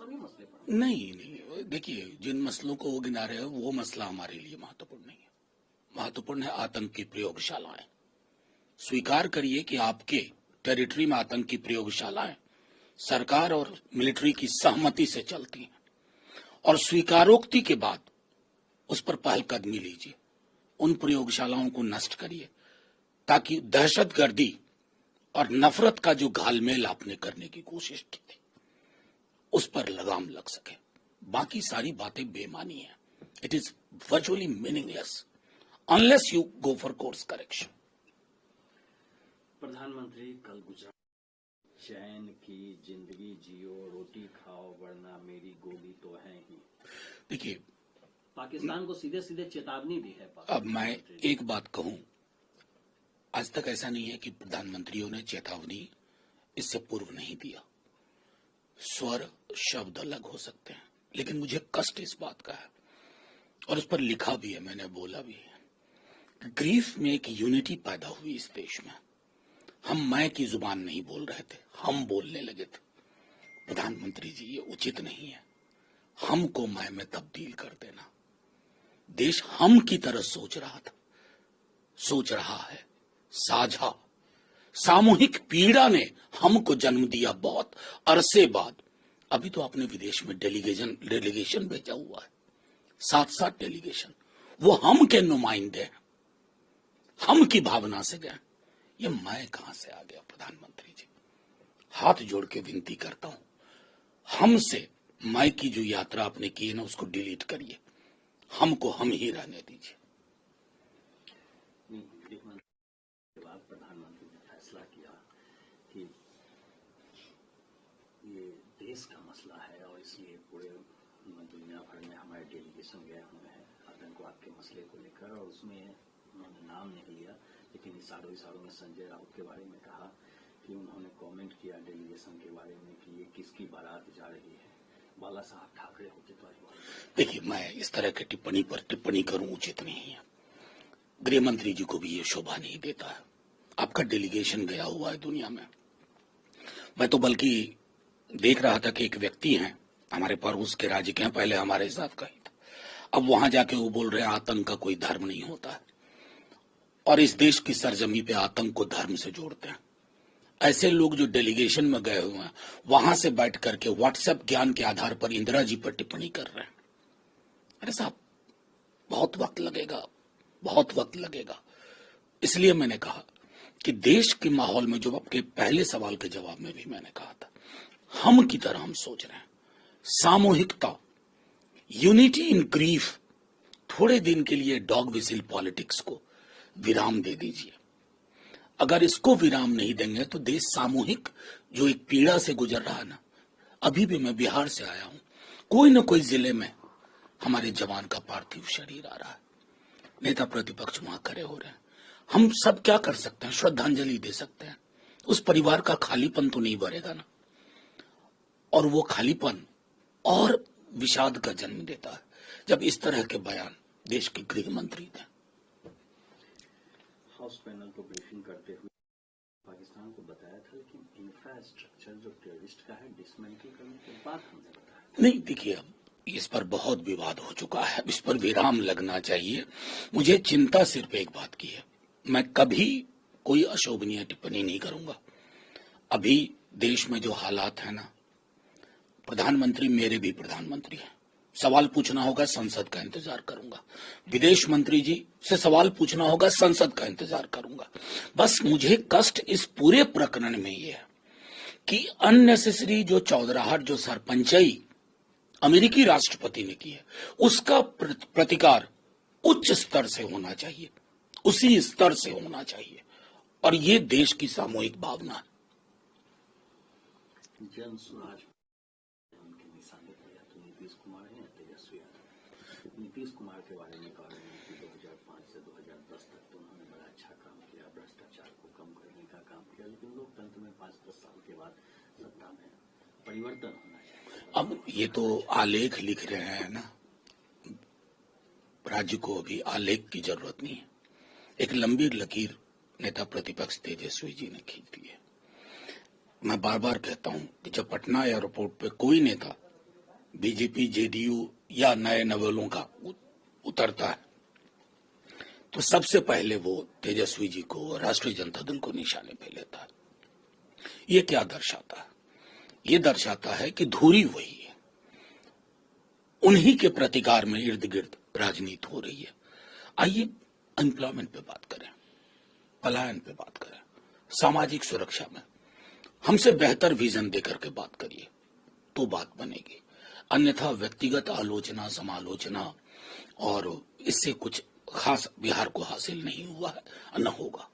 सभी मसले पर। नहीं, देखिए, जिन मसलों को वो गिना रहे हैं वो मसला हमारे लिए महत्वपूर्ण नहीं है। महत्वपूर्ण है आतंक की प्रयोगशालाएं। स्वीकार करिए कि आपके टेरिटरी में आतंक की प्रयोगशालाएं सरकार और मिलिट्री की सहमति से चलती हैं, और स्वीकारोक्ति के बाद उस पर पहलकदमी लीजिए, उन प्रयोगशालाओं को नष्ट करिए, ताकि दहशतगर्दी और नफरत का जो घालमेल आपने करने की कोशिश की थी उस पर लगाम लग सके। बाकी सारी बातें बेमानी है। It is virtually meaningless unless you go for course correction. प्रधानमंत्री कल गुजरात, चैन की जिंदगी जियो, रोटी खाओ वरना मेरी गोली तो है ही। देखिए, पाकिस्तान को सीधे सीधे चेतावनी दी है। अब मैं एक बात कहूं, आज तक ऐसा नहीं है कि प्रधानमंत्रियों ने चेतावनी इससे पूर्व नहीं दिया। स्वर शब्द अलग हो सकते हैं, लेकिन मुझे कष्ट इस बात का है, और उस पर लिखा भी है, मैंने बोला भी है। ग्रीफ में एक यूनिटी पैदा हुई इस देश में। हम मैं की जुबान नहीं बोल रहे थे, हम बोलने लगे थे। प्रधानमंत्री जी, ये उचित नहीं है। हम को मैं में तब्दील कर देना। देश हम की तरह सोच रहा है। साझा सामूहिक पीड़ा ने हमको जन्म दिया बहुत अरसे बाद। अभी तो आपने विदेश में डेलीगेशन भेजा हुआ है, 7 डेलीगेशन। वो हम के नुमाइंदे हैं, हम की भावना से गए। ये मैं कहां से आ गया? प्रधानमंत्री जी, हाथ जोड़ के विनती करता हूं, हमसे मैं की जो यात्रा आपने की है ना, उसको डिलीट करिए। हमको हम ही रहने दीजिए। प्रधानमंत्री ने फैसला किया कि ये देश का मसला है और इसलिए पूरे दुनिया भर में हमारे डेलीगेशन गए हुए हैं आतंकवाद के मसले को लेकर, और उसमें उन्होंने नाम नहीं लिया, लेकिन इशारों में संजय राउत के बारे में कहा कि उन्होंने कमेंट किया डेलीगेशन के बारे में कि ये किसकी बारात जा रही है। बाला साहब ठाकरे होते तो। देखिए, मैं इस तरह की टिप्पणी पर टिप्पणी करूं उचित नहीं है। गृह मंत्री जी को भी ये शोभा नहीं देता है। आपका डेलीगेशन गया हुआ है दुनिया में। मैं तो बल्कि देख रहा था कि एक व्यक्ति हैं हमारे पड़ोस के राज्य के हैं, पहले हमारे साथ का ही था, अब वहां जाके वो बोल रहे हैं आतंक का कोई धर्म नहीं होता है, और इस देश की सरजमी पे आतंक को धर्म से जोड़ते हैं। ऐसे लोग जो डेलीगेशन में गए हुए हैं वहां से बैठ करके व्हाट्सएप ज्ञान के आधार पर इंदिरा जी पर टिप्पणी कर रहे हैं। अरे साहब, बहुत वक्त लगेगा। इसलिए मैंने कहा कि देश के माहौल में, जो आपके पहले सवाल के जवाब में भी मैंने कहा था, हम की तरह हम सोच रहे हैं। सामूहिकता, यूनिटी इन ग्रीफ। थोड़े दिन के लिए डॉग विसिल पॉलिटिक्स को विराम दे दीजिए। अगर इसको विराम नहीं देंगे तो देश सामूहिक जो एक पीड़ा से गुजर रहा है ना, अभी भी मैं बिहार से आया हूं, कोई न कोई जिले में हमारे जवान का पार्थिव शरीर आ रहा है, नेता प्रतिपक्ष वहां खड़े हो रहे हैं। हम सब क्या कर सकते हैं? श्रद्धांजलि दे सकते हैं। उस परिवार का खालीपन तो नहीं भरेगा ना, और वो खालीपन और विषाद का जन्म देता है जब इस तरह के बयान देश के गृह मंत्री थे। हाउस पैनल को ब्रीफिंग करते हुए पाकिस्तान को बताया था, लेकिन इंफ्रास्ट्रक्चर जो टेररिस्ट का है डिसमेंटल करने के बाद हमने बताया नहीं। देखिए, अब इस पर बहुत विवाद हो चुका है, इस पर विराम लगना चाहिए। मुझे चिंता सिर्फ एक बात की है, मैं कभी कोई अशोभनीय टिप्पणी नहीं करूंगा। अभी देश में जो हालात है ना, प्रधानमंत्री मेरे भी प्रधानमंत्री हैं, सवाल पूछना होगा संसद का इंतजार करूंगा। विदेश मंत्री जी से सवाल पूछना होगा, संसद का इंतजार करूंगा। बस मुझे कष्ट इस पूरे प्रकरण में ये है कि अननेसेसरी जो चौधराहट, जो सरपंचाई अमेरिकी राष्ट्रपति ने की है, उसका प्रतिकार उच्च स्तर से होना चाहिए, उसी स्तर से होना चाहिए, और ये देश की सामूहिक भावना है। जन स्वराज उनके निशाने पर या तो नीतीश कुमार है या तेजस्वी यादव। नीतीश कुमार के बारे में कह रहे हैं कि 2005 से 2010 तक तो उन्होंने बड़ा अच्छा काम किया, भ्रष्टाचार को कम करने का काम किया, लेकिन लोकतंत्र में 5-10 साल के बाद सत्ता में परिवर्तन होना चाहिए। अब ये तो आलेख लिख रहे हैं ना, राज्य को अभी आलेख की जरूरत नहीं है। एक लंबी लकीर नेता प्रतिपक्ष तेजस्वी जी ने खींच दी है। मैं बार बार कहता हूं कि जब पटना एयरपोर्ट पे कोई नेता बीजेपी जेडीयू या नए नवेलों का उतरता है तो सबसे पहले वो तेजस्वी जी को, राष्ट्रीय जनता दल को निशाने पे लेता है। ये क्या दर्शाता है? ये दर्शाता है कि धुरी वही है, उन्हीं के प्रतिकार में इर्द गिर्द राजनीति हो रही है। आइए एम्प्लॉयमेंट पे बात करें, पलायन पे बात करें, सामाजिक सुरक्षा में हमसे बेहतर विजन देकर के बात करिए तो बात बनेगी। अन्यथा व्यक्तिगत आलोचना, समालोचना और इससे कुछ खास बिहार को हासिल नहीं हुआ है, न होगा।